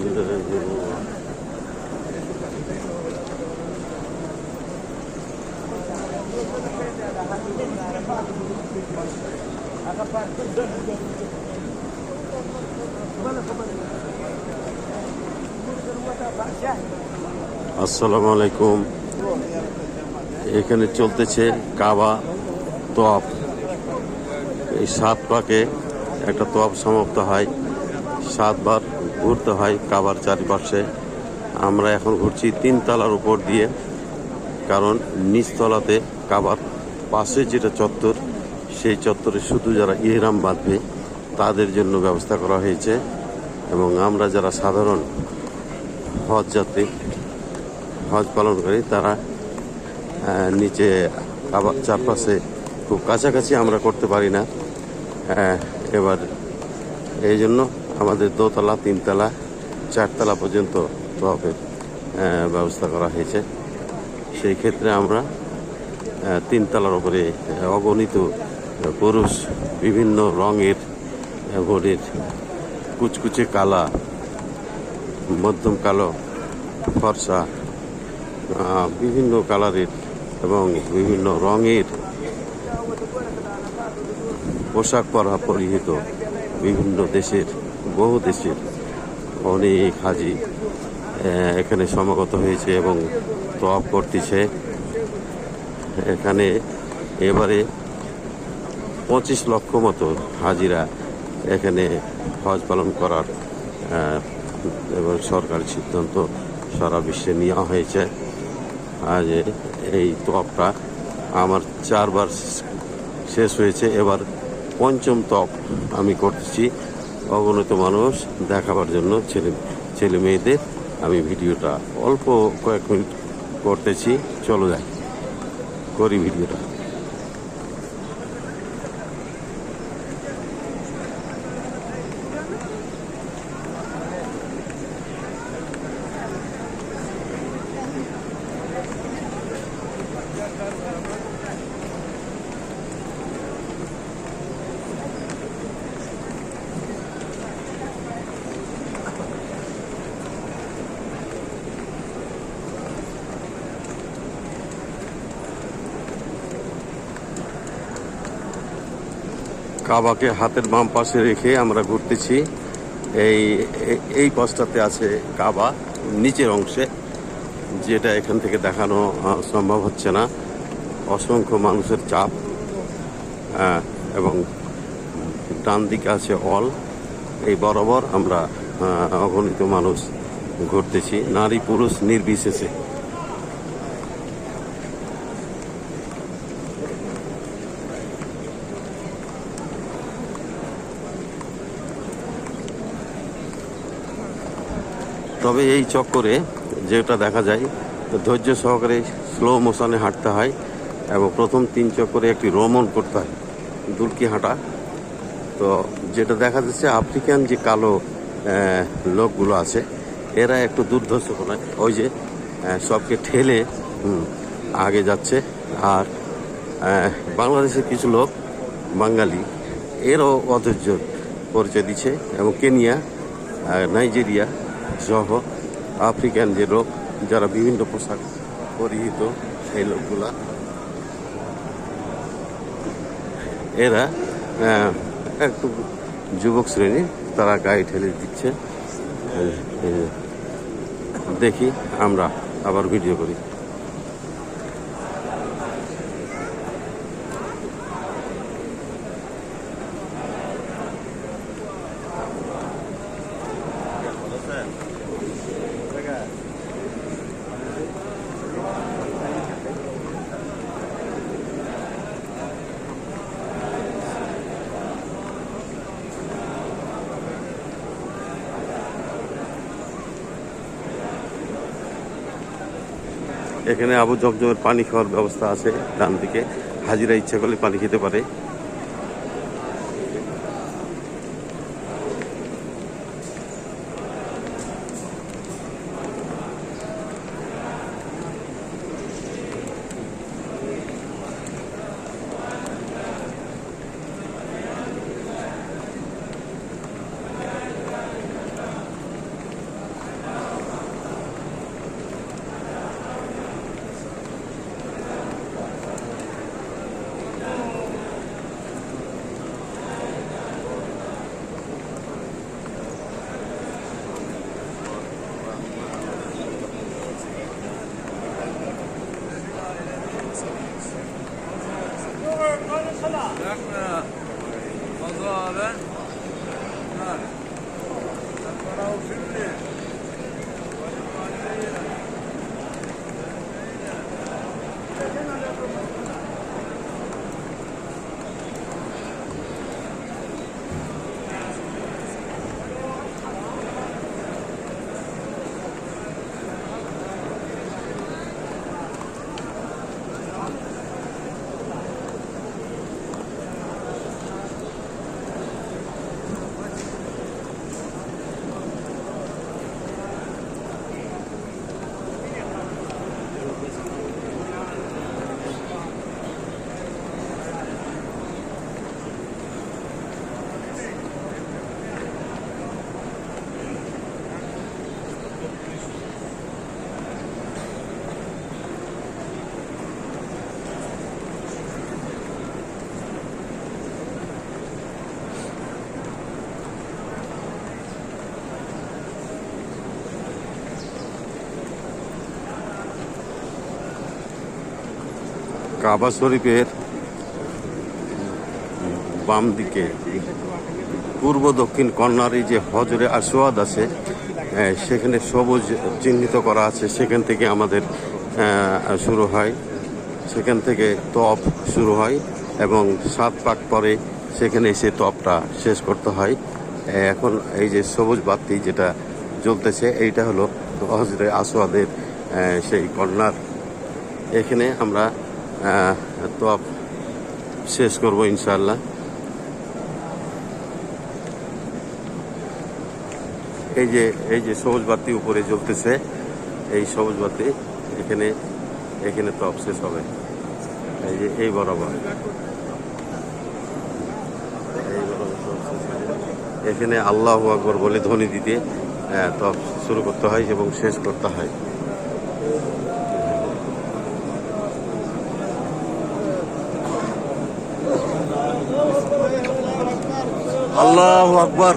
আসসালামু আলাইকুম। এখানে চলতেছে কাবা তোয়াফ। এই 7 পাকে একটা তোয়াফ সমাপ্ত হয়, 7 বার ঘুরতে হয় কাবার চারিপাশে। আমরা এখন ঘুরছি 3 তলার উপর দিয়ে, কারণ নিচতলাতে কাবার পাশে যেটা চত্বর, সেই চত্বরে শুধু যারা ইহরাম বাঁধবে তাদের জন্য ব্যবস্থা করা হয়েছে, এবং আমরা যারা সাধারণ হজ যাত্রী, হজ পালনকারী, তারা নিচে কাবার চারপাশে খুব কাছাকাছি আমরা করতে পারি না। এবার এই জন্য আমাদের 2 তলা, 3 তলা, 4 তলা পর্যন্ত তোয়াফের ব্যবস্থা করা হয়েছে। সেই ক্ষেত্রে আমরা 3 তলার উপরে অগণিত পুরুষ, বিভিন্ন রঙের, বডির কুচকুচে কালা, মধ্যম কালো, ফর্সা, বিভিন্ন কালারের এবং বিভিন্ন রঙের পোশাক পরিহিত বিভিন্ন দেশের, বহু দেশের অনেক হাজি এখানে সমাগত হয়েছে এবং তোয়াফ করতেছে। এখানে এবারে 25 লক্ষ মতো হাজিরা এখানে হজ পালন করার এবং সরকারি সিদ্ধান্ত সারা বিশ্বে নেওয়া হয়েছে। আজ এই তোয়াফটা আমার 4 বার শেষ হয়েছে, এবার 5ম তোয়াফ আমি করতেছি। অগণিত মানুষ দেখাবার জন্য, ছেলে মেয়েদের আমি ভিডিওটা অল্প কয়েক মিনিট করতেছি। চলো যাই, করি ভিডিওটা। কাবাকে হাতের বাম পাশে রেখে আমরা ঘুরতেছি। এই পাশটাতে আছে কাবা নিচের অংশে, যেটা এখান থেকে দেখানো সম্ভব হচ্ছে না। অসংখ্য মানুষের চাপ, এবং ডান দিকে আছে হল। এই বরাবর আমরা অগণিত মানুষ ঘুরতেছি, নারী পুরুষ নির্বিশেষে। তবে এই চক্করে যেটা দেখা যায়, ধৈর্য সহকারে স্লো মোশনে হাঁটতে হয়, এবং প্রথম 3 চক্করে একটি রোমন করতে হয়, দুলকি হাঁটা। তো যেটা দেখা যাচ্ছে, আফ্রিকান যে কালো লোকগুলো আছে, এরা একটু দুর্ধর্ষ নয়, ওই যে সবকে ঠেলে আগে যাচ্ছে। আর বাংলাদেশের কিছু লোক, বাঙালি, এরও অধৈর্য পরিচয় দিচ্ছে, এবং কেনিয়া, নাইজেরিয়া সহ আফ্রিকান যে লোক, যারা বিভিন্ন পোশাক পরিহিত, এই লোকগুলা, এরা একটু যুবক শ্রেণী, তারা গায়ে ঠেলে দিচ্ছে। দেখি, আমরা আবার ভিডিও করি। এখানে আবু জমজমের পানি খাওয়ার ব্যবস্থা আছে ডান দিকে, হাজিরা ইচ্ছা করলে পানি খেতে পারে। কাবা শরীফের বাম দিকে পূর্ব দক্ষিণ কর্নারে যে হজরে আসওয়াদ আছে, সেখানে সবুজ চিহ্নিত করা আছে, সেখান থেকে আমাদের শুরু হয়, সেখান থেকে তপ শুরু হয় এবং 7 পাক পরে সেখানে এসে তপটা শেষ করতে হয়। এখন এই যে সবুজ বাতি যেটা জ্বলতেছে, এইটা হলো হজরে আসওয়াদের সেই কর্নার। এখানে আমরা তপ শেষ করব ইনশাআল্লাহ। এই যে সবুজ বাতি উপরে জ্বলতেছে, এই সবুজ বাতি এখানে তপ শেষ হবে। এই যে এই বরাবর এখানে আল্লাহু আকবার বলে ধ্বনি দিতে তপ শুরু করতে হয় এবং শেষ করতে হয়। আল্লাহু আকবার।